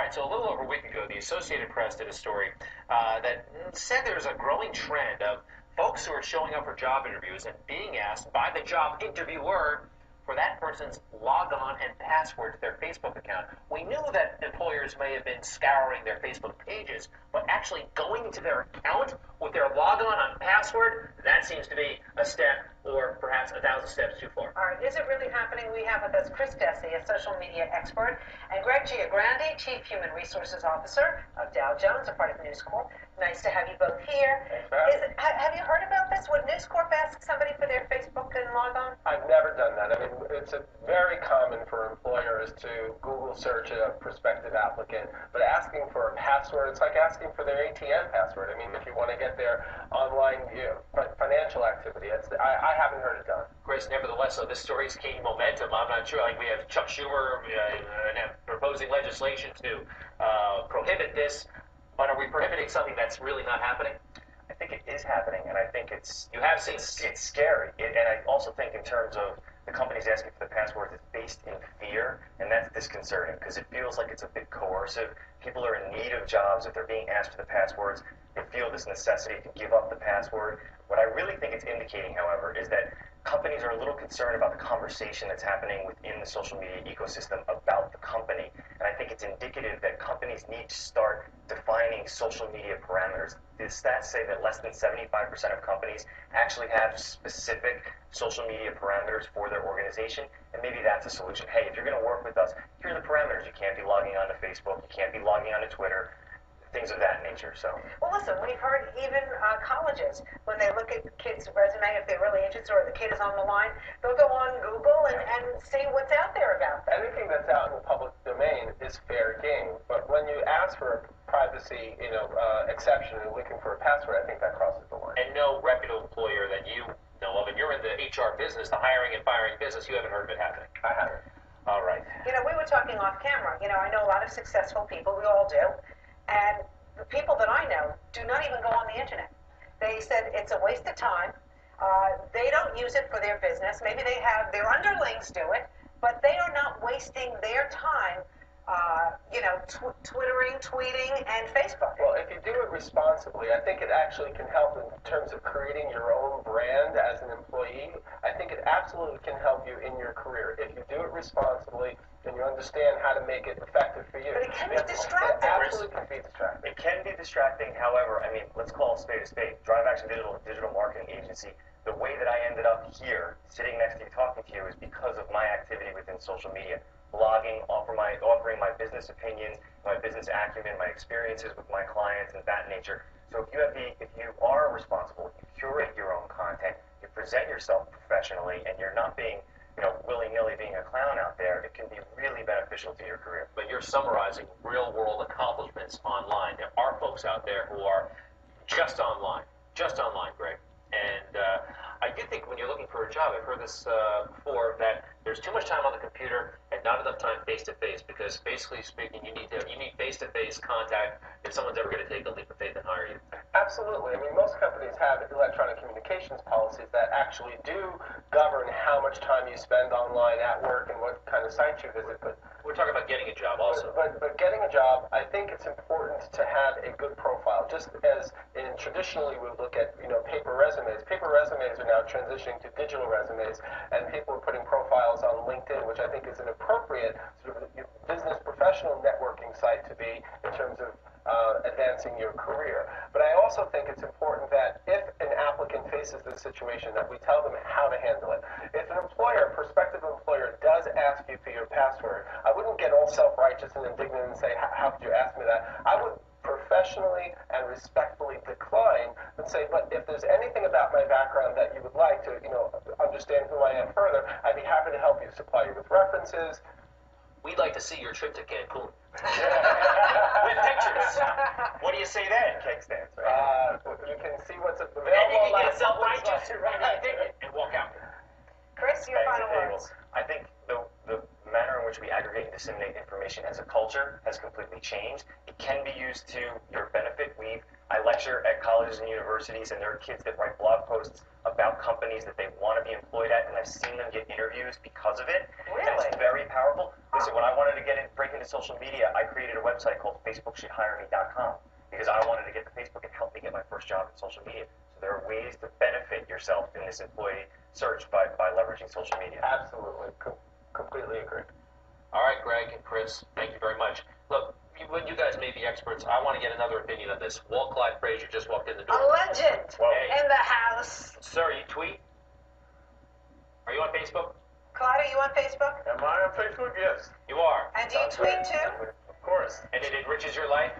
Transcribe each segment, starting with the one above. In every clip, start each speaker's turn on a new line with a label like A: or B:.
A: right, so a little over a week ago, the Associated Press did a story that said there's a growing trend of folks who are showing up for job interviews and being asked by the job interviewer for that person's logon and password to their Facebook account. We knew that employers may have been scouring their Facebook pages, but actually going to their account with their logon and password, that seems to be a step or perhaps 1,000 steps too far.
B: All right, is it really happening? We have with us Chris Dessi, a social media expert, and Greg Giagrandi, Chief Human Resources Officer of Dow Jones, a part of News Corp. Nice to have you both here. Have you heard about this? Would News Corp ask somebody for their Facebook and logon?
C: I've never done that. I mean, it's very common for employers to Google search a prospective applicant, but asking for a password, it's like asking for their ATM password. I mean, if you want to get their online financial activity, I haven't heard it done.
A: Chris, nevertheless, so this story's gaining momentum. I'm not sure. Like we have Chuck Schumer proposing legislation to prohibit this. But are we prohibiting something that's really not happening?
D: I think it is happening, and I think it's
A: scary.
D: And I also think in terms of the companies asking for the passwords, it's based in fear, and that's disconcerting because it feels like it's a bit coercive. People are in need of jobs. If they're being asked for the passwords, they feel this necessity to give up the password. What I really think it's indicating, however, is that companies are a little concerned about the conversation that's happening within the social media ecosystem about the company. And I think it's indicative that companies need to start defining social media parameters. The stats say that less than 75% of companies actually have specific social media parameters for their organization. And maybe that's a solution. Hey, if you're going to work with us, here are the parameters. You can't be logging onto Facebook. You can't be logging onto Twitter. Things of that nature. So,
B: well, listen, we've heard even colleges, when they look at kids' resume, if they're really interested or the kid is on the line, they'll go on Google and see what's out there about them.
C: Anything that's out in the public domain is fair game, but when you ask for a privacy, exception and looking for a password, I think that crosses the line.
A: And no reputable employer that you know of, and you're in the HR business, the hiring and firing business, you haven't heard of it happening.
C: I haven't.
A: All right.
B: We were talking off camera. I know a lot of successful people. We all do. And the people that I know do not even go on the internet. They said it's a waste of time. They don't use it for their business. Maybe they have their underlings do it, but they are not wasting their time, Twittering, tweeting, and Facebook.
C: Well, if you do it responsibly, I think it actually can help in terms of creating your own brand as an employee. I think it absolutely can help you in your career if you do it responsibly and you understand how to make it effective for you.
B: But it can be distracting.
C: It absolutely can be distracting.
D: it can be distracting. However, I mean, let's call a spade a spade. Drive Action Digital Marketing Agency. The way that I ended up here, sitting next to you, talking to you, is because of my activity within social media. Blogging, offering my business opinions, my business acumen, my experiences with my clients, and that nature. So if you are responsible, you curate your own content, you present yourself professionally, and you're not being, willy-nilly being a clown out there, it can be really beneficial to your career.
A: But you're summarizing real-world accomplishments online. There are folks out there who are just online, Greg. And I do think when you're looking for a job, I've heard this before, that there's too much time on the computer and not enough time face-to-face, because basically speaking, you need face-to-face contact if someone's ever going to take a leap of faith and hire you.
C: Absolutely. I mean, most companies have electronic communications policies that actually do govern how much time you spend online at work and what kind of sites you visit. But
A: we're talking about getting a job also.
C: But getting a job, I think it's important to have a good profile. Just as traditionally we look at paper resumes. Paper resumes are now transitioning to digital resumes, and people are putting profiles on LinkedIn, which I think is an appropriate sort of business professional networking site to be in terms of advancing your career. But I also think it's important that if an applicant faces this situation, that we tell them how to handle it. If an employer, a prospective employer, does ask you for your password, I wouldn't get all self-righteous and indignant and say, how could you ask me that? I would professionally and respectfully decline and say, but if there's anything about my background that you would like to, understand who I am further, I'd be happy to help you, supply you with references.
A: We'd like to see your trip to Cancun. With pictures. What do you say then?
D: Cake stands, right?
C: You can see what's available.
A: And you can get self-righteous and walk out.
B: Chris, your final words.
D: I think the manner in which we aggregate and disseminate information as a culture has completely changed. It can be used to your benefit. I lecture at colleges and universities, and there are kids that write blog posts about companies that they want to be employed at, and I've seen them get interviews because of it.
B: Really?
D: And it's very powerful. Listen, when I wanted to break into social media, I created a website called FacebookShouldHireMe.com because I wanted to get to Facebook and help me get my first job in social media. So there are ways to benefit yourself in this employee search by leveraging social media.
C: Absolutely. Completely agree.
A: All right, Greg and Chris, thank you very much. Look, you guys may be experts. I want to get another opinion on this. Walt Clyde Frazier just walked in the door.
B: A legend
A: Hey.
B: in the house.
A: Sir, you tweet? Are you on Facebook?
B: Clyde, are you on Facebook?
C: Am I on Facebook? Yes.
A: You are.
B: And do you tweet too?
C: Of course.
A: And it enriches your life?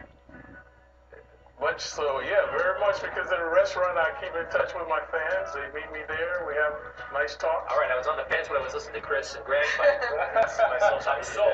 C: Much so, yeah, very much, because in the restaurant I keep in touch with my fans. They meet me there. We have nice talks.
A: All right, I was on the fence when I was listening to Chris and Greg, but I'm sold.